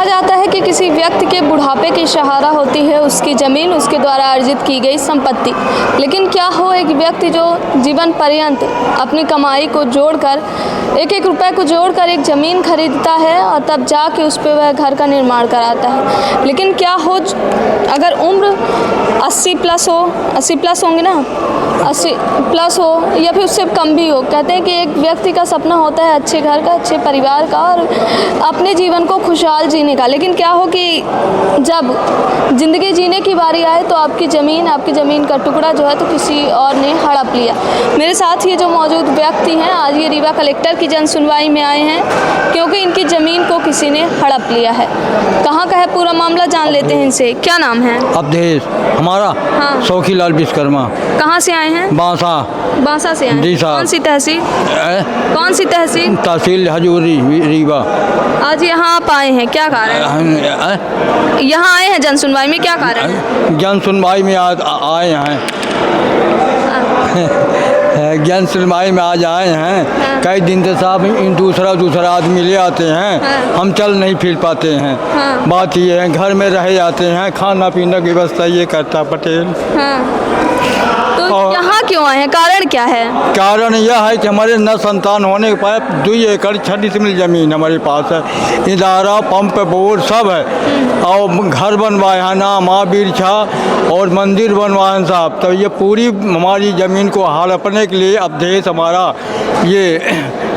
जाता है कि किसी व्यक्ति के बुढ़ापे की सहारा होती है उसकी ज़मीन, उसके द्वारा अर्जित की गई संपत्ति। लेकिन क्या हो एक व्यक्ति जो जीवन पर्यंत अपनी कमाई को जोड़कर एक एक रुपए को जोड़कर एक ज़मीन खरीदता है और तब जाके उस पर वह घर का निर्माण कराता है। लेकिन क्या हो अगर उम्र 80 प्लस हो, 80 प्लस होंगे ना, 80 प्लस हो या फिर उससे कम भी हो। कहते हैं कि एक व्यक्ति का सपना होता है अच्छे घर का, अच्छे परिवार का और अपने जीवन को खुशहाल जीने का। लेकिन क्या हो कि जब ज़िंदगी जीने की बारी आए तो आपकी ज़मीन का टुकड़ा जो है तो किसी और ने हड़प लिया। मेरे साथ ये जो मौजूद व्यक्ति हैं आज ये रीवा कलेक्टर की जन सुनवाई में आए हैं क्योंकि इनकी ज़मीन को किसी ने हड़प लिया है। कहाँ का है पूरा मामला जान लेते हैं इनसे। क्या नाम है? अवधेश हमारा। हाँ। सौखीलाल विश्वकर्मा। कहाँ से आए हैं? बांसा से आए। जी साहब। कौन सी तहसील? तहसील हजूरी रीवा। आज यहाँ आप आए हैं, क्या कारण? यहाँ आए हैं जन सुनवाई में, क्या कारण है? जन सुनवाई में आए हैं जन सुनवाई में आज आए हैं। कई दिन से साहब दूसरा आदमी ले आते हैं। हम चल नहीं फिर पाते हैं। बात ये है घर में रह जाते हैं, खाना पीना की व्यवस्था ये करता पटेल। तो यहाँ क्यों आए हैं, कारण क्या है? कारण यह है कि हमारे न संतान होने के बाद 2 एकड़ 36 मिल ज़मीन हमारे पास है। इदारा पंप बोर्ड सब है और घर बनवाए हैं ना माँ बिरछा और मंदिर बनवाए हैं साहब। तो ये पूरी हमारी ज़मीन को हड़पने के लिए अवधेश हमारा ये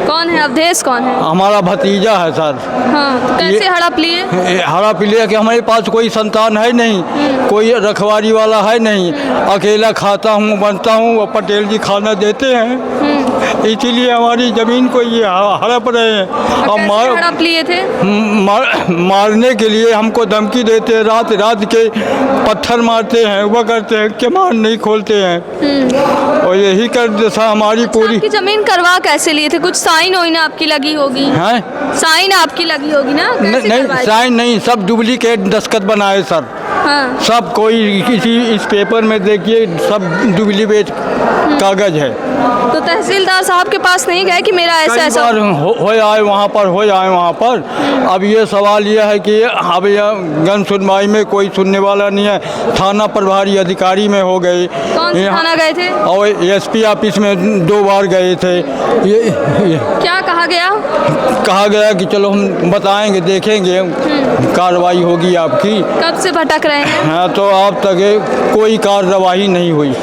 कौन है? अवधेश कौन है? हमारा भतीजा है सर। हाँ, तो कैसे हड़प लिए? हड़प लिए कि हमारे पास कोई संतान है नहीं, कोई रखवाली वाला है नहीं, अकेला खाता हूँ बनता हूँ और पटेल जी खाना देते हैं, इसीलिए हमारी ज़मीन को ये हड़प रहे हैं। और हड़प लिए थे? मारने के लिए हमको धमकी देते हैं, रात के पत्थर मारते हैं, वह करते हैं कि मान नहीं खोलते हैं और यही कर हमारी पूरी। आपकी ज़मीन करवा कैसे लिए थे? कुछ साइन होई ना आपकी लगी होगी? हैं? साइन आपकी लगी होगी ना? नहीं साइन नहीं, सब डुप्लीकेट दस्तखत बनाए सर। हाँ। सब कोई किसी इस पेपर में देखिए सब डुप्लीकेट कागज है। तो तहसीलदार साहब के पास नहीं गए कि मेरा ऐसा हो आए वहाँ पर। अब ये सवाल यह है कि अब यह जन सुनवाई में कोई सुनने वाला नहीं है। थाना प्रभारी अधिकारी में हो गए। कौन से थाना गए थे? और एसपी ऑफिस में 2 बार गए थे। ये क्या कहा गया? कहा गया कि चलो हम बताएंगे, देखेंगे, कार्रवाई होगी आपकी। कब से भटक रहे हैं? हाँ, तो अब तक कोई कार्रवाई नहीं हुई,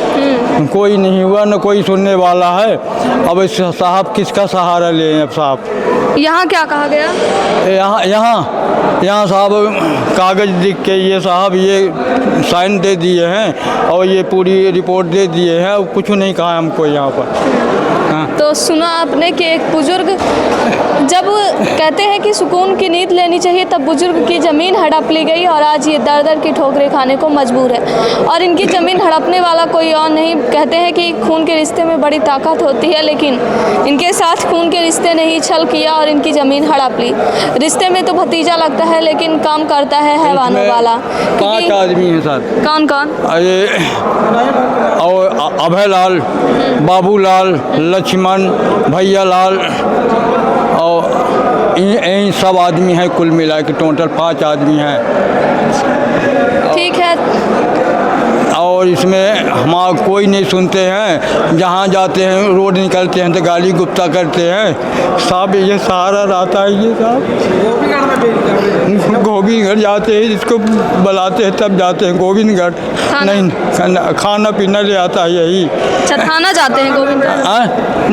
कोई नहीं हुआ, न कोई सुनने वाला है। अब इस साहब किसका सहारा लें अब साहब? यहाँ क्या कहा गया? यहाँ साहब कागज लिख के ये साहब ये साइन दे दिए हैं और ये पूरी रिपोर्ट दे दिए हैं, कुछ नहीं कहा हमको यहाँ पर। तो सुना आपने कि एक बुजुर्ग जब कहते हैं कि सुकून की नींद लेनी चाहिए तब बुजुर्ग की ज़मीन हड़प ली गई और आज ये दर की ठोकरें खाने को मजबूर है। और इनकी ज़मीन हड़पने वाला कोई और नहीं। कहते हैं कि खून के रिश्ते में बड़ी ताकत होती है, लेकिन इनके साथ खून के रिश्ते ने ही छल किया और इनकी ज़मीन हड़प ली। रिश्ते में तो भतीजा लगता है लेकिन काम करता है हैवानों वाला। 5 आदमी हैं सर। कौन? और अभयलाल, बाबूलाल, लक्ष्मण, भैयालाल और इन सब आदमी हैं। कुल मिला के टोटल 5 आदमी हैं। ठीक है। और इसमें हम कोई नहीं सुनते हैं। जहाँ जाते हैं रोड निकलते हैं तो गाली गुप्ता करते हैं साहब। ये सहारा रहता है ये साहब। गोविंदगढ़ जाते हैं, जिसको बुलाते हैं तब जाते हैं गोविंदगढ़। नहीं खाना पीना ले आता है यही। अच्छा, थाना जाते हैं गोविंदगढ़?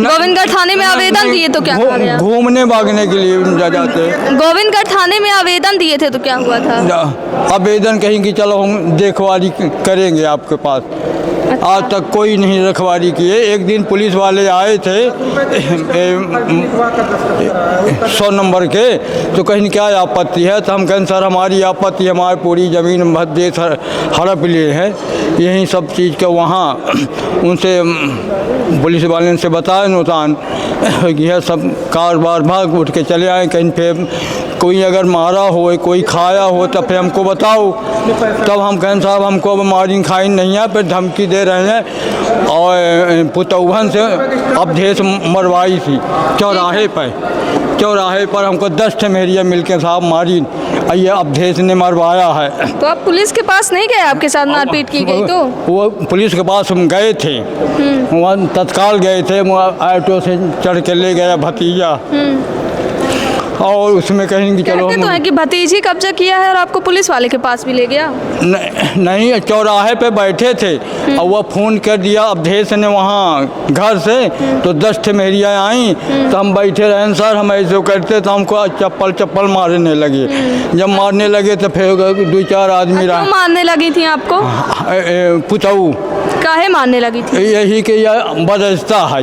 गोविंदगढ़ थाने में आवेदन दिए तो क्या हुआ? घूमने भागने के लिए जाते हैं। गोविंदगढ़ थाने में आवेदन दिए थे तो क्या हुआ था? आवेदन कहीं कि चलो हम देखभाली करेंगे आपके पास। अच्छा। आज तक कोई नहीं रखवाली किए। एक दिन पुलिस वाले आए थे 100 नंबर के, तो कहीं क्या आपत्ति है? तो हम कहें सर हमारी आपत्ति, हमारी पूरी ज़मीन देश हड़प लिए हैं। यही सब चीज़ का वहाँ उनसे पुलिस वाले से बताए नुकसान यह सब कारोबार भाग उठ के चले आए। कहीं फिर कोई अगर मारा हो, कोई खाया हो तब फिर हमको बताओ। तब हम कहें साहब हमको अब मारी खाई नहीं है, फिर धमकी दे रहे हैं। और पुतौहन से अवधेश मरवाई थी चौराहे पर हमको 10 ठेमेरिया मिल के साहब मारी ये अवधेश ने मरवाया है। तो आप पुलिस के पास नहीं गए, आपके साथ मारपीट की गई तो? वो पुलिस के पास हम गए थे, वहाँ तत्काल गए थे, वहाँ ऑटो से चढ़ के ले गया भतीजा, और उसमें कहीं कि चलो कहते तो है कि भतीजी कब्जा किया है और आपको पुलिस वाले के पास भी ले गया। नहीं, चौराहे पे बैठे थे और वह फ़ोन कर दिया अवधेश ने वहाँ घर से, तो 10 ठे मेहरियाँ आई, तो हम बैठे रहे, सर हम ऐसे करते, तो हमको चप्पल मारने लगे। जब मारने लगे तो फिर 2-4 आदमी क्यों मारने लगी थी आपको? पुतऊ काहे मारने लगी थी? यही कि यह बरसता है,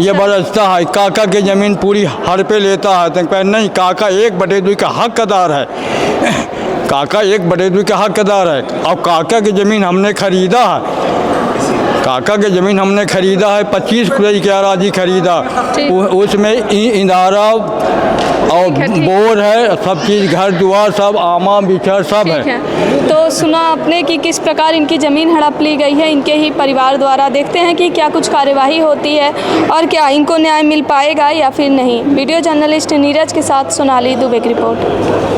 ये बरसता है, काका की ज़मीन पूरी हर पे लेता है। तो नहीं, काका 1/2 का हकदार है, काका 1/2 का हकदार है, और काका की ज़मीन हमने खरीदा है, काका की ज़मीन हमने खरीदा है, 25 कुरई के अराजी खरीदा, उसमें इंदारा और बोर है, सब चीज़, घर दुआर सब, आमा बिछड़ सब है। तो सुना आपने कि किस प्रकार इनकी ज़मीन हड़प ली गई है इनके ही परिवार द्वारा। देखते हैं कि क्या कुछ कार्यवाही होती है और क्या इनको न्याय मिल पाएगा या फिर नहीं। वीडियो जर्नलिस्ट नीरज के साथ सोनाली दुबे की रिपोर्ट।